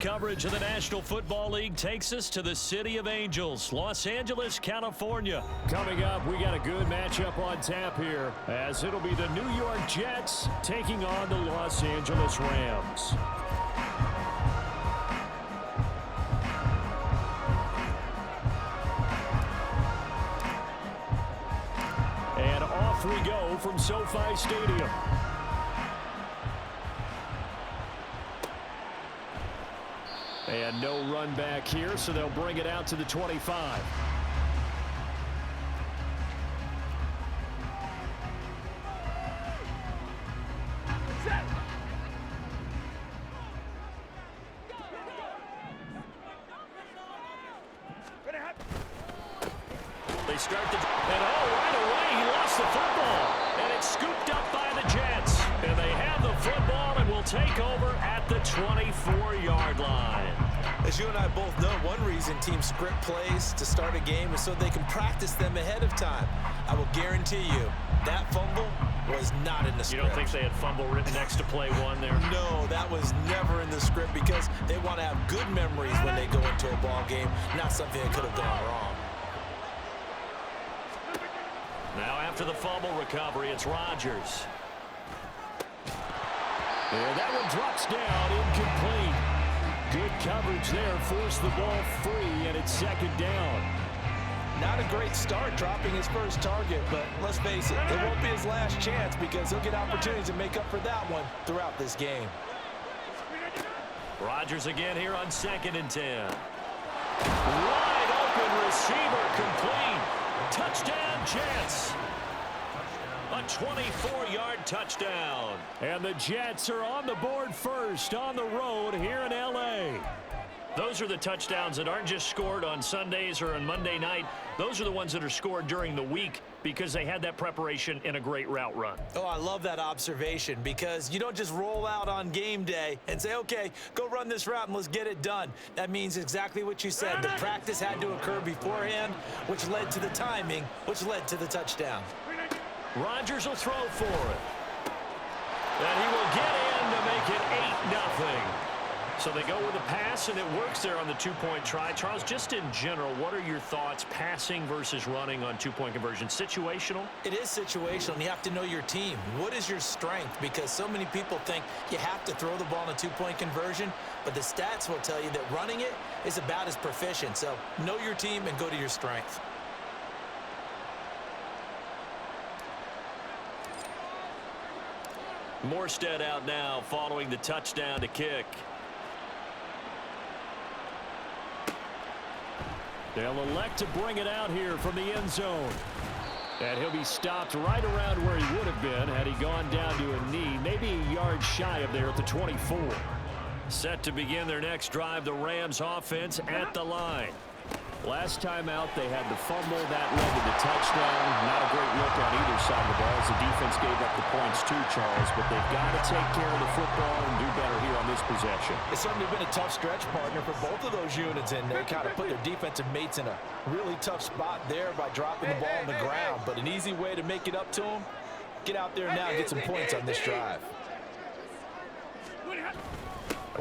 Coverage of the National Football League takes us to the City of Angels, Los Angeles, California. Coming up, we got a good matchup on tap here, as it'll be the New York Jets taking on the Los Angeles Rams. And off we go from SoFi Stadium. And no run back here, so they'll bring it out to the 25. They start the... And right away, he lost the football. And it's scooped up by the Jets. And they have the football and will take over at the 24-yard line. As you and I both know, one reason teams script plays to start a game is so they can practice them ahead of time. I will guarantee you that fumble was not in the script. You don't think they had fumble written next to play one there? No, that was never in the script because they want to have good memories when they go into a ball game, not something that could have gone wrong. Now after the fumble recovery, it's Rodgers. And that one drops down, incomplete. Good coverage there, forced the ball free, and it's second down. Not a great start dropping his first target, but let's face it, it won't be his last chance because he'll get opportunities to make up for that one throughout this game. Rodgers again here on 2nd and 10. Wide open receiver complete. Touchdown Jets. A 24-yard touchdown. And the Jets are on the board first on the road here in L.A. Those are the touchdowns that aren't just scored on Sundays or on Monday night. Those are the ones that are scored during the week because they had that preparation in a great route run. Oh, I love that observation because you don't just roll out on game day and say, okay, go run this route and let's get it done. That means exactly what you said. The practice had to occur beforehand, which led to the timing, which led to the touchdown. Rodgers will throw for it. And he will get in to make it 8-0. So they go with a pass, and it works there on the two-point try. Charles, just in general, what are your thoughts passing versus running on two-point conversion? Situational? It is situational, and you have to know your team. What is your strength? Because so many people think you have to throw the ball in a two-point conversion, but the stats will tell you that running it is about as proficient. So know your team and go to your strength. Morstead out now following the touchdown to kick. They'll elect to bring it out here from the end zone. And he'll be stopped right around where he would have been had he gone down to a knee, maybe a yard shy of there at the 24. Set to begin their next drive, the Rams offense at the line. Last time out, they had the fumble. That led to the touchdown. Not a great look on either side of the ball as the defense gave up the points too, Charles. But they've got to take care of the football and do better here on this possession. It's certainly been a tough stretch, partner, for both of those units, and they kind of put their defensive mates in a really tough spot there by dropping the ball on the ground. But an easy way to make it up to them, get out there now and get some points on this drive.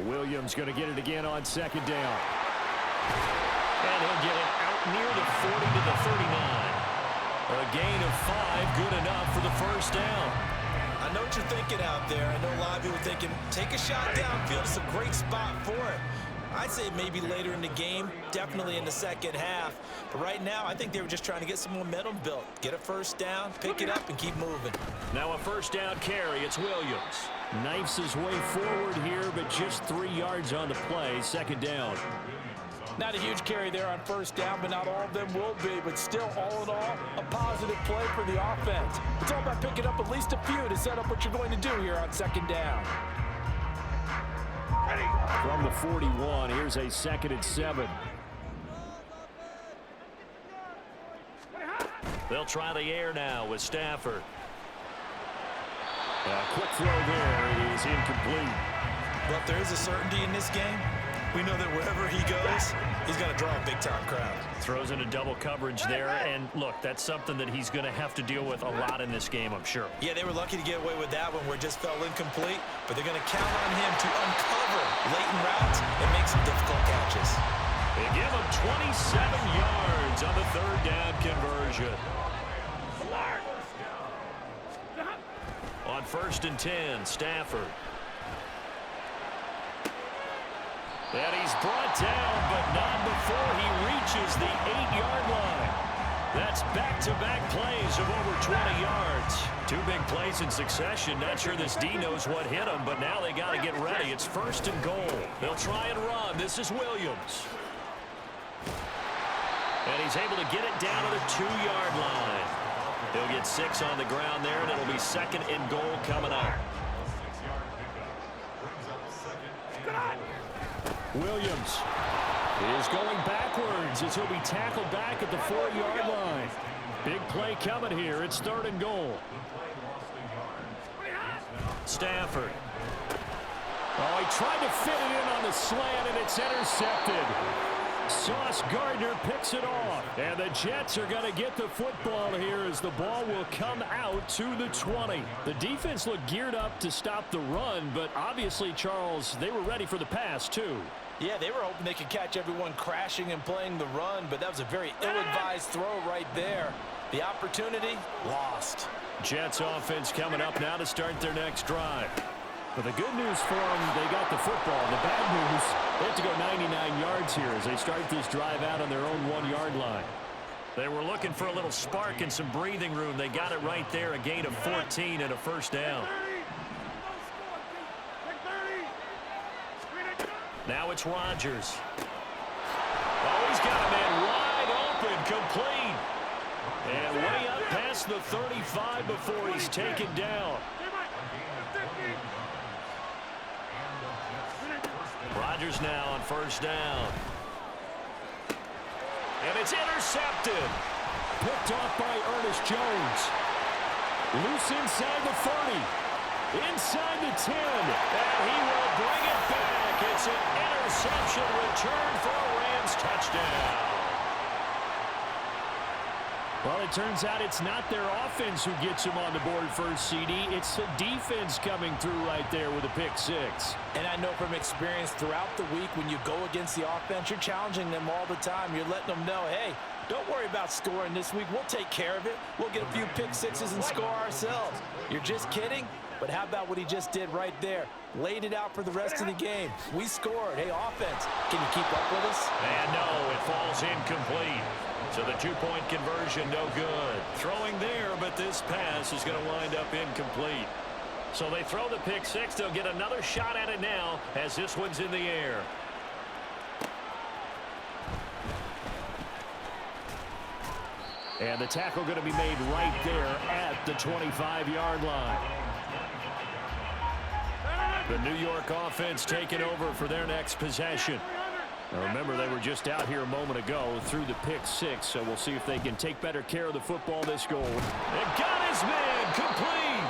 Williams going to get it again on 2nd down. And he'll get it out near the 40 to the 39. A gain of 5, good enough for the first down. I know what you're thinking out there. I know a lot of people are thinking, take a shot downfield. It's a great spot for it. I'd say maybe later in the game, definitely in the second half. But right now, I think they were just trying to get some momentum built. Get a first down, pick it up, and keep moving. Now a first down carry. It's Williams. Knifes his way forward here, but just 3 yards on the play. 2nd down. Not a huge carry there on first down, but not all of them will be. But still, all in all, a positive play for the offense. It's all about picking up at least a few to set up what you're going to do here on 2nd down. From the 41, here's a 2nd and 7. They'll try the air now with Stafford. A quick throw there. It is incomplete. But there is a certainty in this game. We know that wherever he goes, he's going to draw a big-time crowd. Throws into double coverage there, and look, that's something that he's going to have to deal with a lot in this game, I'm sure. Yeah, they were lucky to get away with that one where it just fell incomplete, but they're going to count on him to uncover latent routes and make some difficult catches. They give him 27 yards on the third down conversion. On 1st and 10, Stafford. And he's brought down, but not before he reaches the 8-yard line. That's back-to-back plays of over 20 yards. 2 big plays in succession. Not sure this D knows what hit him, but now they got to get ready. It's 1st and goal. They'll try and run. This is Williams. And he's able to get it down to the 2-yard line. He'll get 6 on the ground there, and it'll be 2nd and goal coming up. Williams is going backwards as he'll be tackled back at the 4-yard line. Big play coming here. It's 3rd and goal. Stafford. Oh, he tried to fit it in on the slant, and it's intercepted. Sauce Gardner picks it off. And the Jets are going to get the football here as the ball will come out to the 20. The defense looked geared up to stop the run, but obviously, Charles, they were ready for the pass, too. Yeah, they were hoping they could catch everyone crashing and playing the run, but that was a very ill-advised throw right there. The opportunity, lost. Jets offense coming up now to start their next drive. But the good news for them, they got the football. The bad news, they have to go 99 yards here as they start this drive out on their own 1-yard line. They were looking for a little spark and some breathing room. They got it right there, a gain of 14 and a 1st down. Now it's Rodgers. Oh, he's got a man wide open, complete. And way up past the 35 before he's taken down. Rodgers now on 1st down. And it's intercepted. Picked off by Ernest Jones. Loose inside the 30. Inside the 10. And he will bring it back. It's an interception return for a Rams touchdown. Well, it turns out it's not their offense who gets them on the board first, CD. It's the defense coming through right there with a pick 6. And I know from experience throughout the week when you go against the offense, you're challenging them all the time. You're letting them know, hey, don't worry about scoring this week. We'll take care of it. We'll get a few pick 6s and score ourselves. You're just kidding? But how about what he just did right there? Laid it out for the rest of the game. We scored. Hey, offense, can you keep up with us? And no, it falls incomplete. So the 2-point conversion, no good. Throwing there, but this pass is going to wind up incomplete. So they throw the pick 6. They'll get another shot at it now as this one's in the air. And the tackle going to be made right there at the 25-yard line. The New York offense taking over for their next possession. Now remember, they were just out here a moment ago through the pick 6, so we'll see if they can take better care of the football this goal. And got his man complete.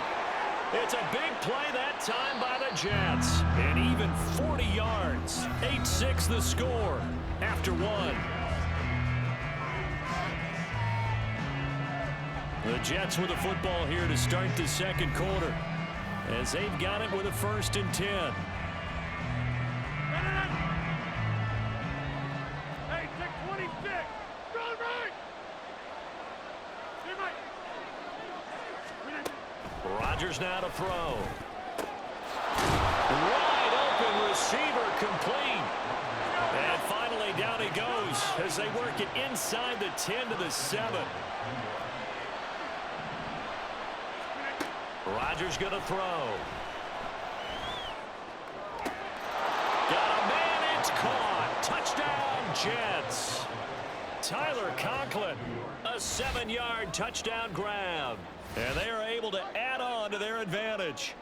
It's a big play that time by the Jets. And even 40 yards. 8-6 the score after 1. The Jets with the football here to start the 2nd quarter as they've got it with a 1st and 10. Rodgers now to throw. Wide open receiver complete. And finally down he goes as they work it inside the 10 to the 7. Rodgers going to throw. Got a man, it's caught. Touchdown, Jets. Tyler Conklin, a 7-yard touchdown grab. And they are able to add on to their advantage.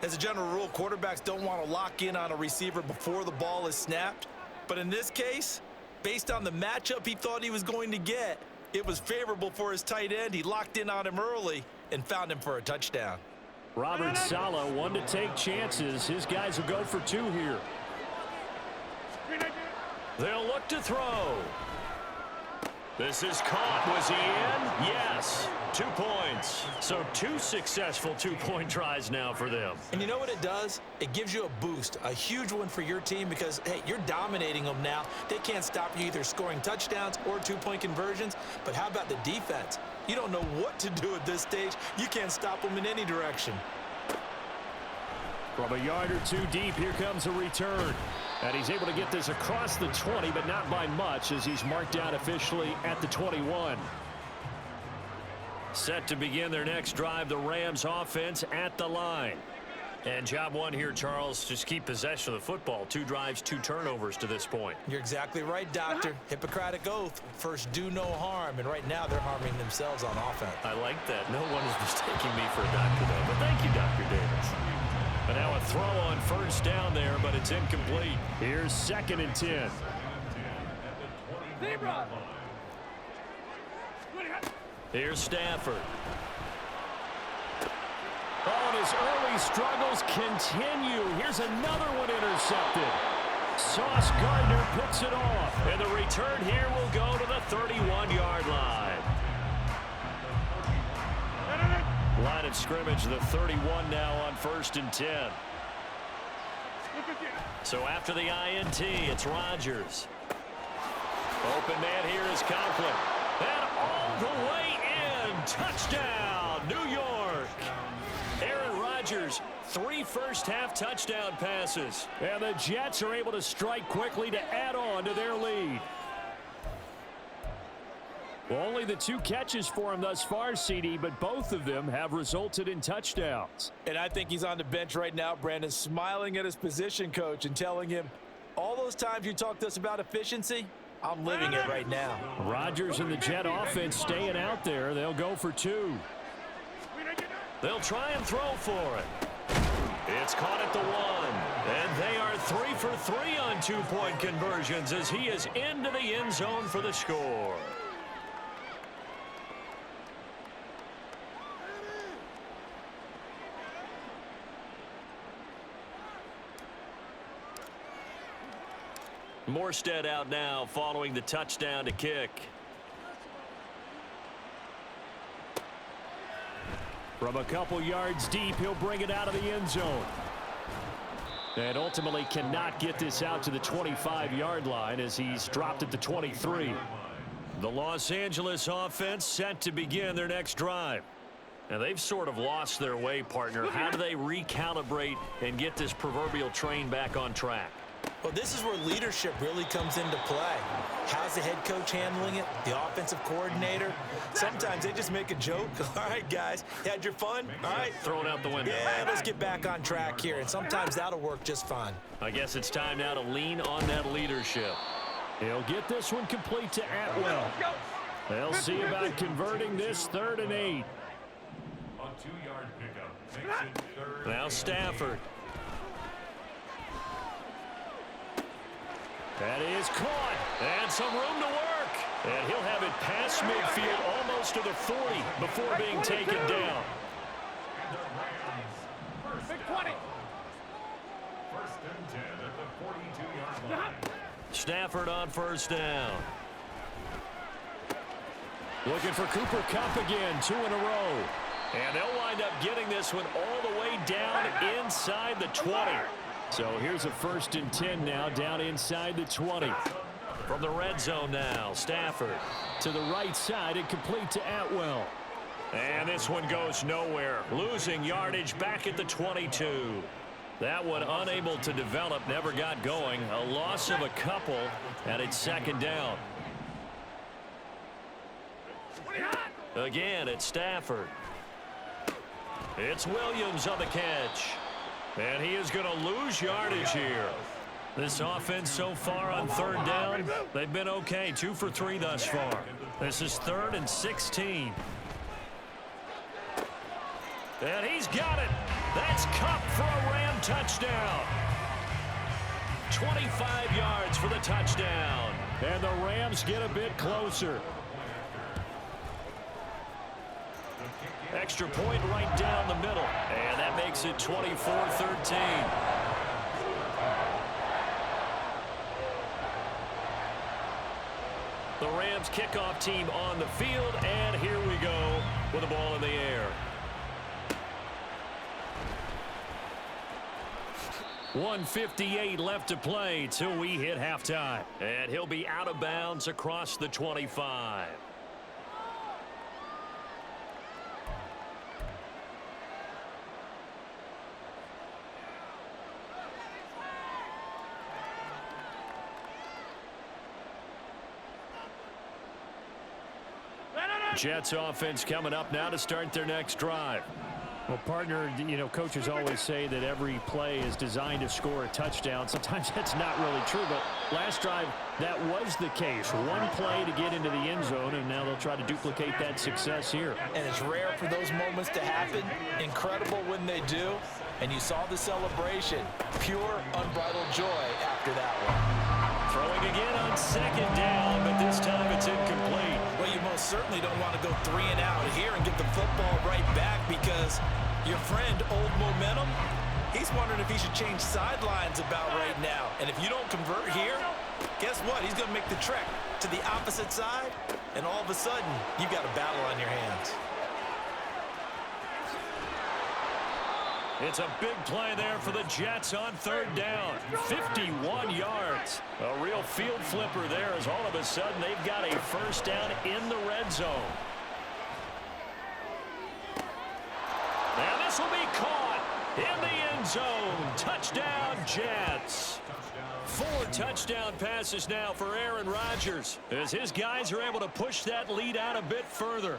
As a general rule, quarterbacks don't want to lock in on a receiver before the ball is snapped. But in this case, based on the matchup he thought he was going to get, it was favorable for his tight end. He locked in on him early and found him for a touchdown. Robert Saleh, one to take chances. His guys will go for 2 here. They'll look to throw. This is caught. Was he in? Yes. 2 points. So 2 successful two-point tries now for them. And you know what it does? It gives you a boost, a huge one for your team because, hey, you're dominating them now. They can't stop you either scoring touchdowns or two-point conversions. But how about the defense? You don't know what to do at this stage. You can't stop them in any direction. From a yard or 2 deep, here comes a return. And he's able to get this across the 20, but not by much as he's marked down officially at the 21. Set to begin their next drive, the Rams offense at the line. And job one here, Charles, just keep possession of the football. 2 drives, 2 turnovers to this point. You're exactly right, Doctor. Hippocratic oath. First, do no harm. And right now, they're harming themselves on offense. I like that. No one is mistaking me for a doctor, though. But thank you, Dr. Davis. But now a throw on first down there, but it's incomplete. Here's 2nd and 10. Here's Stafford. Oh, and his early struggles continue. Here's another one intercepted. Sauce Gardner picks it off. And the return here will go to the 31-yard line. Line of scrimmage, the 31 now on 1st and 10. So after the INT, it's Rodgers. Open man here is Conklin. And all the way in. Touchdown, New York. Aaron Rodgers, 3 first-half touchdown passes. And the Jets are able to strike quickly to add on to their lead. Well, only the 2 catches for him thus far, CD, but both of them have resulted in touchdowns. And I think he's on the bench right now, Brandon, smiling at his position coach and telling him, all those times you talked to us about efficiency, I'm living it right now. Rodgers and the Jet offense staying out there. They'll go for 2. They'll try and throw for it. It's caught at the 1. And they are 3 for 3 on 2-point conversions as he is into the end zone for the score. Morstead out now following the touchdown to kick. From a couple yards deep, he'll bring it out of the end zone. And ultimately cannot get this out to the 25-yard line as he's dropped at the 23. The Los Angeles offense set to begin their next drive. And they've sort of lost their way, partner. How do they recalibrate and get this proverbial train back on track? Well, this is where leadership really comes into play. How's the head coach handling it? The offensive coordinator? Sometimes they just make a joke. All right, guys, you had your fun? All right. Throw it out the window. Yeah, let's get back on track here. And sometimes that'll work just fine. I guess it's time now to lean on that leadership. He'll get this one complete to Atwell. They'll see about converting this 3rd and 8. A 2-yard pickup makes it 3rd. Now Stafford. That is caught. And some room to work. And he'll have it past midfield almost to the 40 before being taken down. And the Rams. First and 10 at the 42-yard line. Stafford on first down. Looking for Cooper Kupp again, 2 in a row. And they'll wind up getting this one all the way down inside the 20. So here's a 1st and 10 now down inside the 20. From the red zone now, Stafford. To the right side and complete to Atwell. And this one goes nowhere. Losing yardage back at the 22. That one unable to develop, never got going. A loss of a couple, and it's 2nd down. Again, it's Stafford. It's Williams on the catch. And he is going to lose yardage here. This offense so far on 3rd down, they've been okay. 2 for 3 thus far. This is 3rd and 16. And he's got it. That's Kupp for a Ram touchdown. 25 yards for the touchdown. And the Rams get a bit closer. Extra point right down the middle. And that makes it 24-13. The Rams kickoff team on the field, and here we go with the ball in the air. 1:58 left to play till we hit halftime. And he'll be out of bounds across the 25. Jets offense coming up now to start their next drive. Well, partner, you know, coaches always say that every play is designed to score a touchdown. Sometimes that's not really true, but last drive, that was the case. One play to get into the end zone, and now they'll try to duplicate that success here. And it's rare for those moments to happen. Incredible when they do. And you saw the celebration. Pure, unbridled joy after that one. Throwing again on second down, but this time it's incomplete. Well, you most certainly don't want to go 3 and out here and get the football right back because your friend, Old Momentum, he's wondering if he should change sidelines about right now. And if you don't convert here, guess what? He's going to make the trek to the opposite side, and all of a sudden, you've got a battle on your hands. It's a big play there for the Jets on third down. 51 yards. A real field flipper there as all of a sudden they've got a first down in the red zone. Now this will be caught in the end zone. Touchdown, Jets. 4 touchdown passes now for Aaron Rodgers as his guys are able to push that lead out a bit further.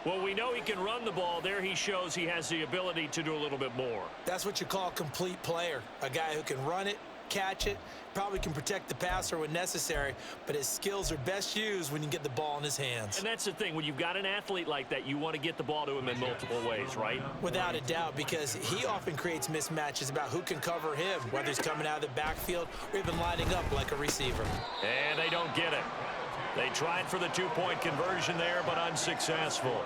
Well, we know he can run the ball. There he shows he has the ability to do a little bit more. That's what you call a complete player. A guy who can run it, catch it, probably can protect the passer when necessary, but his skills are best used when you get the ball in his hands. And that's the thing. When you've got an athlete like that, you want to get the ball to him in multiple ways, right? Without a doubt, because he often creates mismatches about who can cover him, whether he's coming out of the backfield or even lining up like a receiver. And they don't get it. They tried for the 2-point conversion there, but unsuccessful.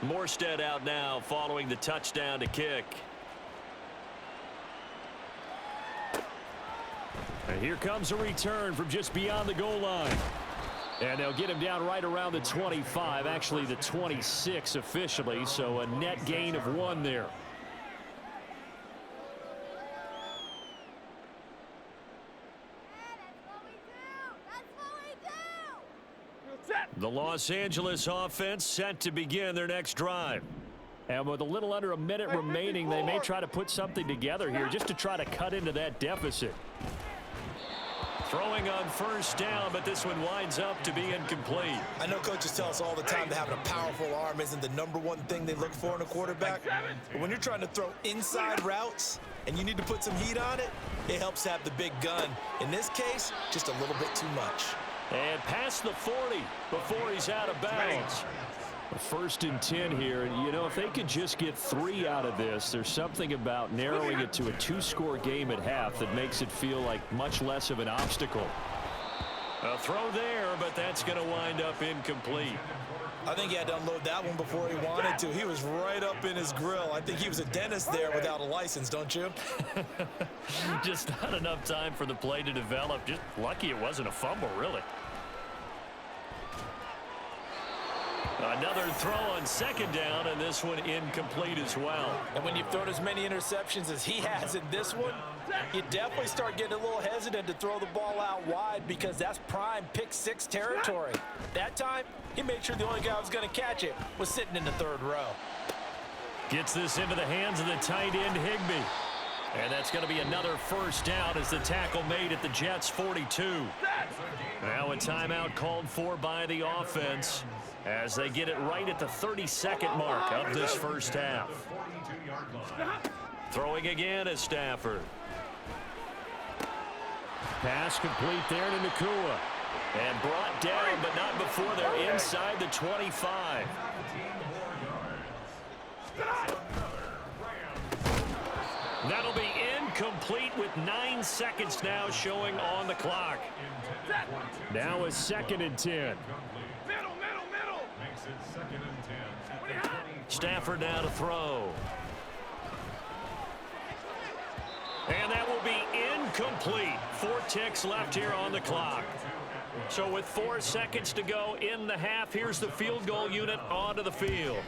Morstead out now following the touchdown to kick. And here comes a return from just beyond the goal line. And they'll get him down right around the 25, actually the 26 officially, so a net gain of 1 there. The Los Angeles offense set to begin their next drive. And with a little under a minute remaining, they may try to put something together here just to try to cut into that deficit. Throwing on first down, but this one winds up to be incomplete. I know coaches tell us all the time that having a powerful arm isn't the #1 thing they look for in a quarterback. But when you're trying to throw inside routes and you need to put some heat on it, it helps have the big gun. In this case, just a little bit too much. And past the 40 before he's out of bounds. First and 10 here. You know, if they could just get 3 out of this, there's something about narrowing it to a 2-score game at half that makes it feel like much less of an obstacle. A throw there, but that's going to wind up incomplete. I think he had to unload that one before he wanted to. He was right up in his grill. I think he was a dentist there without a license, don't you? Just not enough time for the play to develop. Just lucky it wasn't a fumble, really. Another throw on second down, and this one incomplete as well. And when you've thrown as many interceptions as he has in this one, you definitely start getting a little hesitant to throw the ball out wide because that's prime pick-6 territory. That time, he made sure the only guy who was going to catch it was sitting in the third row. Gets this into the hands of the tight end, Higbee. And that's going to be another first down as the tackle made at the Jets' 42. Now a timeout called for by the offense as they get it right at the 32nd mark of this first half. Throwing again is Stafford. Pass complete there to Nacua. And brought down, but not before they're inside the 25. That'll be incomplete with 9 seconds now showing on the clock. Now a 2nd and 10. Middle. Makes it 2nd and 10. Stafford now to throw. And that will be incomplete. 4 ticks left here on the clock. So with 4 seconds to go in the half, here's the field goal unit onto the field.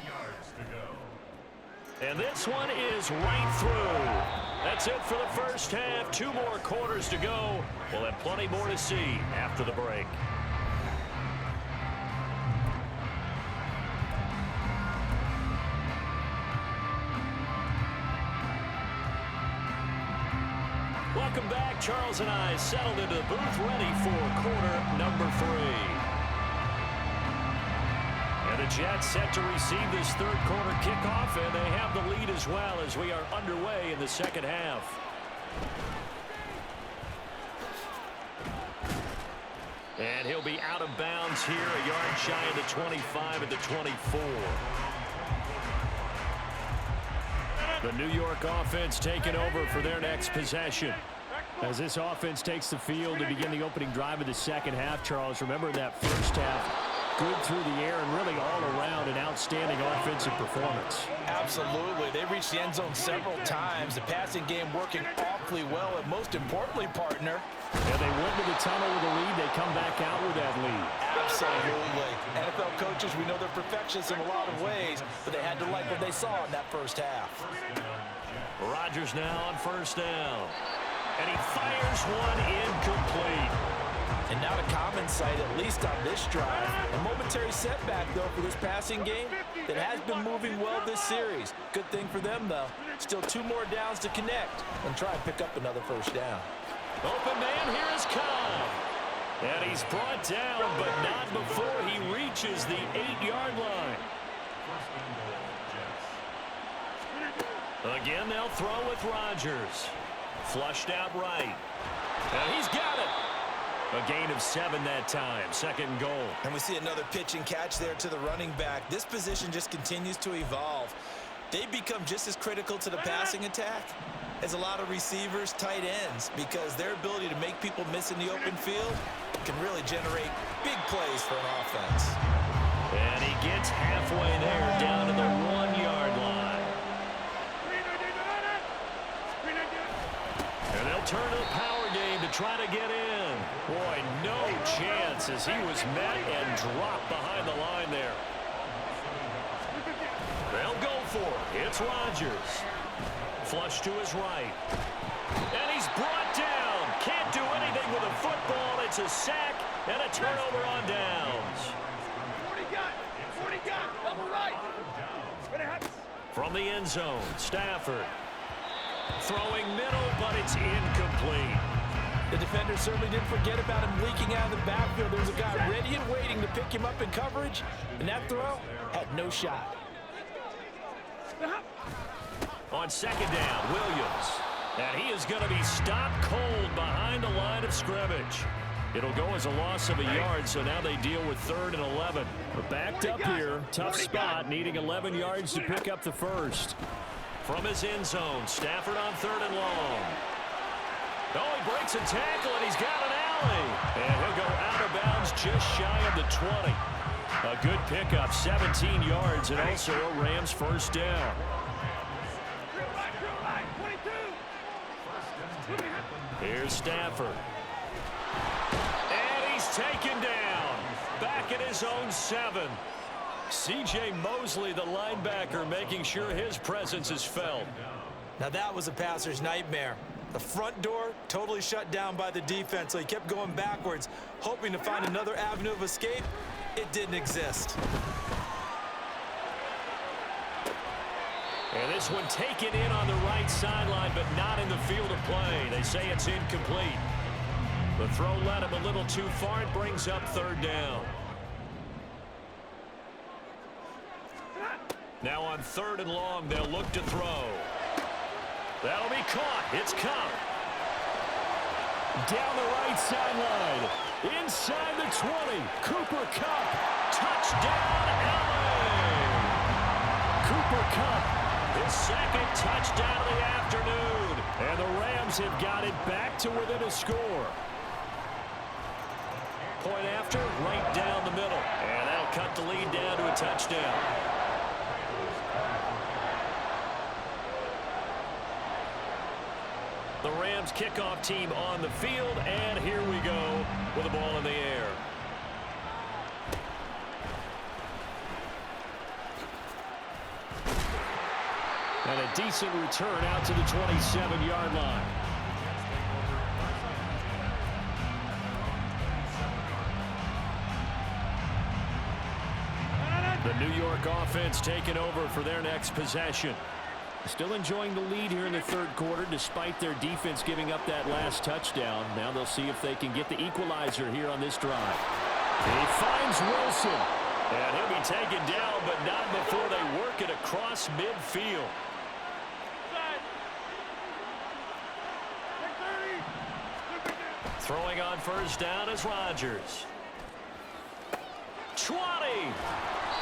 And this one is right through. That's it for the first half. 2 more quarters to go. We'll have plenty more to see after the break. Welcome back. Charles and I settled into the booth, ready for quarter number 3. And the Jets set to receive this third quarter kickoff, and they have the lead as well as we are underway in the second half. And he'll be out of bounds here, a yard shy of the 25 at the 24. The New York offense taking over for their next possession. As this offense takes the field to begin the opening drive of the second half, Charles, remember that first half, good through the air and really all around an outstanding offensive performance. Absolutely. They reached the end zone several times. The passing game working awfully well, and most importantly, partner, yeah, they went to the tunnel with a lead. They come back out with that lead. Absolutely. NFL coaches, we know they're perfectionists in a lot of ways, but they had to like what they saw in that first half. Rodgers now on first down. And he fires one incomplete. And not a common sight, at least on this drive. A momentary setback, though, for this passing game that has been moving well this series. Good thing for them, though. Still 2 more downs to connect and try and pick up another first down. Open man, here is Cobb. And he's brought down, but not before he reaches the 8-yard line. Again, they'll throw with Rodgers. Flushed out right. And he's got it. A gain of 7 that time. 2nd and goal. And we see another pitch and catch there to the running back. This position just continues to evolve. They become just as critical to the passing attack as a lot of receivers, tight ends, because their ability to make people miss in the open field can really generate big plays for an offense. And he gets halfway there, down to the 1-yard line. And they'll turn to the power game to try to get in. Boy, no chance as he was met and dropped behind the line there. They'll go for it. It's Rodgers. Flush to his right. And he's brought down. Can't do anything with a football. It's a sack and a turnover on downs. From the end zone, Stafford. Throwing middle, but it's incomplete. The defender certainly didn't forget about him leaking out of the backfield. There was a guy ready and waiting to pick him up in coverage, and that throw had no shot. On 2nd down, Williams. And he is going to be stopped cold behind the line of scrimmage. It'll go as a loss of a yard, so now they deal with 3rd and 11. But backed up here, tough spot, needing 11 yards to pick up the first. From his end zone, Stafford on 3rd and long. Oh, he breaks a tackle, and he's got an alley. And he'll go out of bounds just shy of the 20. A good pickup, 17 yards, and also a Rams first down. Here's Stafford. And he's taken down. Back at his own 7. C.J. Mosley, the linebacker, making sure his presence is felt. Now that was a passer's nightmare. The front door totally shut down by the defense, so he kept going backwards, hoping to find another avenue of escape. It didn't exist. And this one taken in on the right sideline, but not in the field of play. They say it's incomplete. The throw led him a little too far. It brings up 3rd down. Now on 3rd and long, they'll look to throw. That'll be caught. It's Kupp. Down the right sideline. Inside the 20. Cooper Kupp. Touchdown, LA. Cooper Kupp, his 2nd touchdown of the afternoon. And the Rams have got it back to within a score. Point after, right down the middle. And that'll cut the lead down to a touchdown. The Rams kickoff team on the field, and here we go with the ball in the air. And a decent return out to the 27-yard line. The New York offense taking over for their next possession. Still enjoying the lead here in the third quarter despite their defense giving up that last touchdown. Now they'll see if they can get the equalizer here on this drive. He finds Wilson. And he'll be taken down, but not before they work it across midfield. Throwing on first down is Rodgers. 20.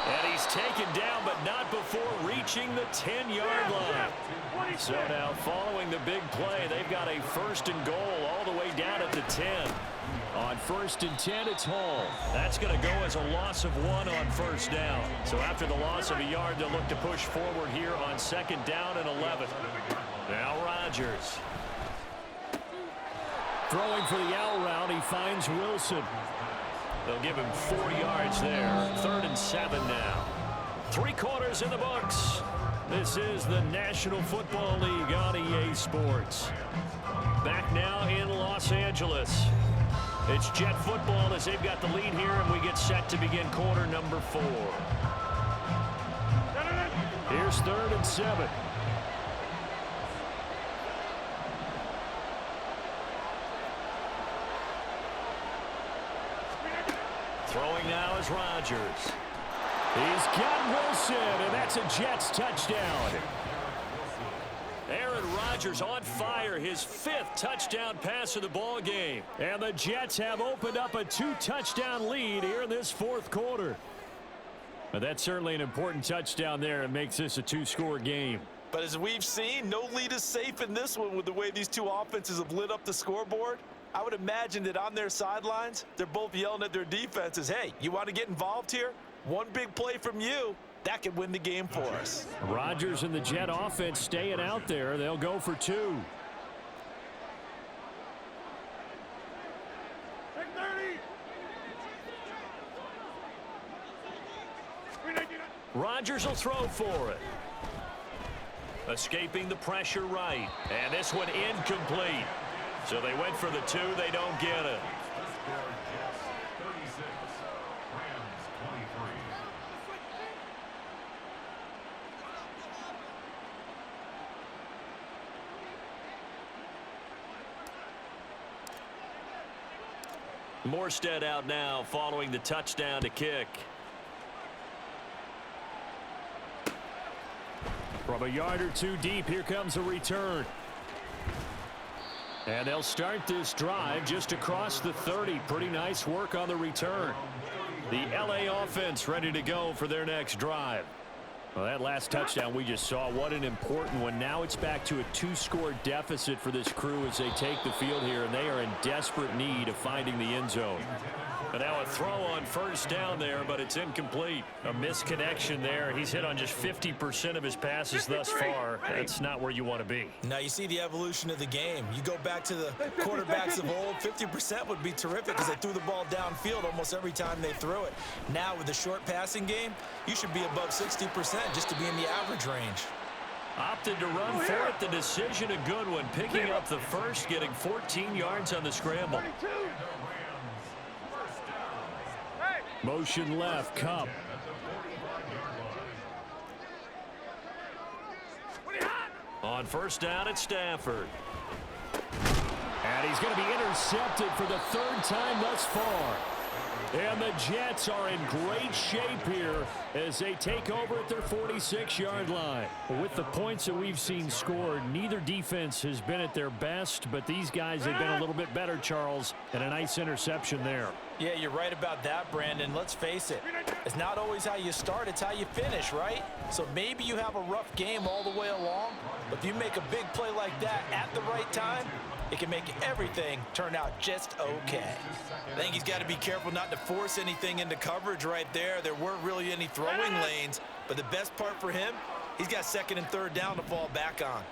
And he's taken down, but not before reaching the 10-yard line. So now following the big play, they've got a first and goal all the way down at the 10. On first and 10, it's Hall. That's going to go as a loss of 1 on first down. So after the loss of a yard, they'll look to push forward here on second down and 11. Now Rodgers. Throwing for the out route, he finds Wilson. They'll give him 4 yards there. 3rd and 7 now. 3 quarters in the books. This is the National Football League on EA Sports. Back now in Los Angeles. It's Jet football as they've got the lead here, and we get set to begin quarter number 4. Here's 3rd and 7. Throwing now is Rodgers. He's got Wilson, and that's a Jets touchdown. Aaron Rodgers on fire, his 5th touchdown pass of the ball game. And the Jets have opened up a 2-touchdown lead here in this 4th quarter. But that's certainly an important touchdown there. It makes this a 2-score game. But as we've seen, no lead is safe in this one with the way these two offenses have lit up the scoreboard. I would imagine that on their sidelines, they're both yelling at their defenses, hey, you want to get involved here? One big play from you, that could win the game for us. Rodgers and the Jet offense staying out there. They'll go for 2. Rodgers will throw for it. Escaping the pressure right. And this one incomplete. So they went for the 2. They don't get it. Morstead out now following the touchdown to kick. From a yard or 2 deep, here comes a return. And they'll start this drive just across the 30. Pretty nice work on the return. The LA offense ready to go for their next drive. Well, that last touchdown we just saw, what an important one. Now it's back to a 2-score deficit for this crew as they take the field here, and they are in desperate need of finding the end zone. And now a throw on first down there, but it's incomplete. A misconnection there. He's hit on just 50% of his passes thus far. That's not where you want to be. Now you see the evolution of the game. You go back to the quarterbacks of old, 50% would be terrific because they threw the ball downfield almost every time they threw it. Now with the short passing game, you should be above 60% just to be in the average range. Opted to run for it. The decision a good one. Picking up the first, getting 14 yards on the scramble. Motion left, Cup. On first down, it's Stafford. And he's going to be intercepted for the 3rd time thus far. And the Jets are in great shape here as they take over at their 46-yard line. With the points that we've seen scored, neither defense has been at their best, but these guys have been a little bit better, Charles, and a nice interception there. Yeah, you're right about that, Brandon. Let's face it. It's not always how you start, it's how you finish, right? So maybe you have a rough game all the way along, but if you make a big play like that at the right time, it can make everything turn out just okay. I think he's got to be careful not to force anything into coverage right there. There weren't really any throwing lanes, but the best part for him, he's got 2nd and 3rd down to fall back on.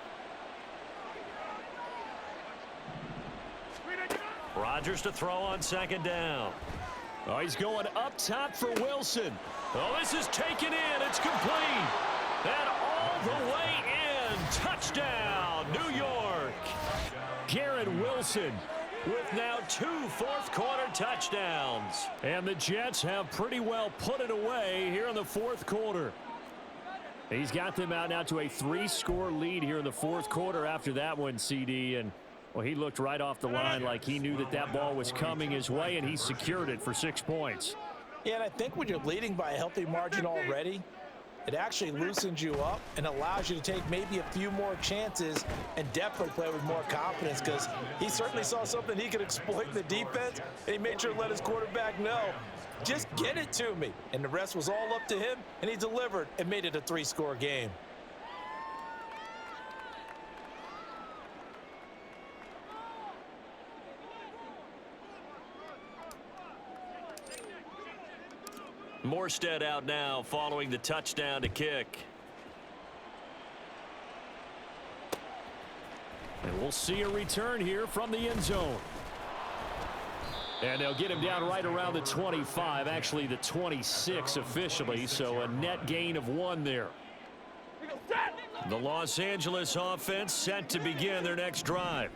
Rodgers to throw on second down. Oh, he's going up top for Wilson. Oh, this is taken in. It's complete. And all the way in. Touchdown, New York. Garrett Wilson With now 2 fourth-quarter touchdowns. And the Jets have pretty well put it away here in the fourth quarter. He's got them out now to a 3-score lead here in the fourth quarter after that one, CD. And, well, he looked right off the line like he knew that that ball was coming his way, and he secured it for 6 points. Yeah, and I think when you're leading by a healthy margin already, it actually loosens you up and allows you to take maybe a few more chances and definitely play with more confidence, because he certainly saw something he could exploit in the defense, and he made sure to let his quarterback know, just get it to me. And the rest was all up to him, and he delivered and made it a 3-score game. Morstead out now following the touchdown to kick. And we'll see a return here from the end zone. And they'll get him down right around the 25, actually the 26 officially, so a net gain of 1 there. The Los Angeles offense set to begin their next drive.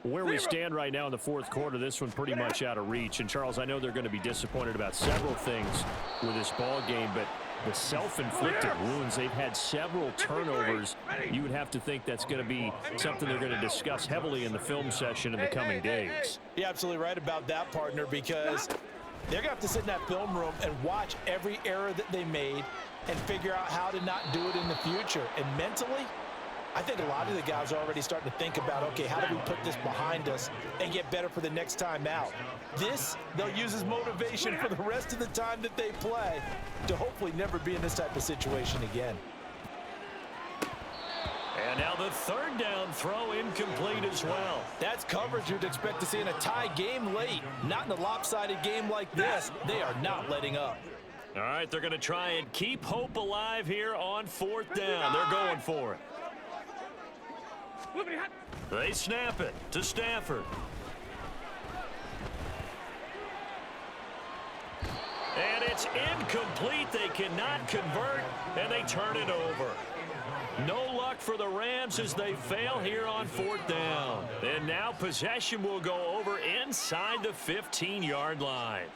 Where we stand right now in the fourth quarter, this one pretty much out of reach. And, Charles, I know they're going to be disappointed about several things with this ball game, but the self-inflicted wounds, they've had several turnovers. You would have to think that's going to be something they're going to discuss heavily in the film session in the coming days. You're absolutely right about that, partner, because they're going to have to sit in that film room and watch every error that they made and figure out how to not do it in the future. And mentally, I think a lot of the guys are already starting to think about, okay, how do we put this behind us and get better for the next time out? This, they'll use as motivation for the rest of the time that they play to hopefully never be in this type of situation again. And now the third down throw incomplete as well. That's coverage you'd expect to see in a tie game late. Not in a lopsided game like this. They are not letting up. All right, they're going to try and keep hope alive here on 4th down. They're going for it. They snap it to Stafford. And it's incomplete. They cannot convert, and they turn it over. No luck for the Rams as they fail here on 4th down. And now possession will go over inside the 15-yard line.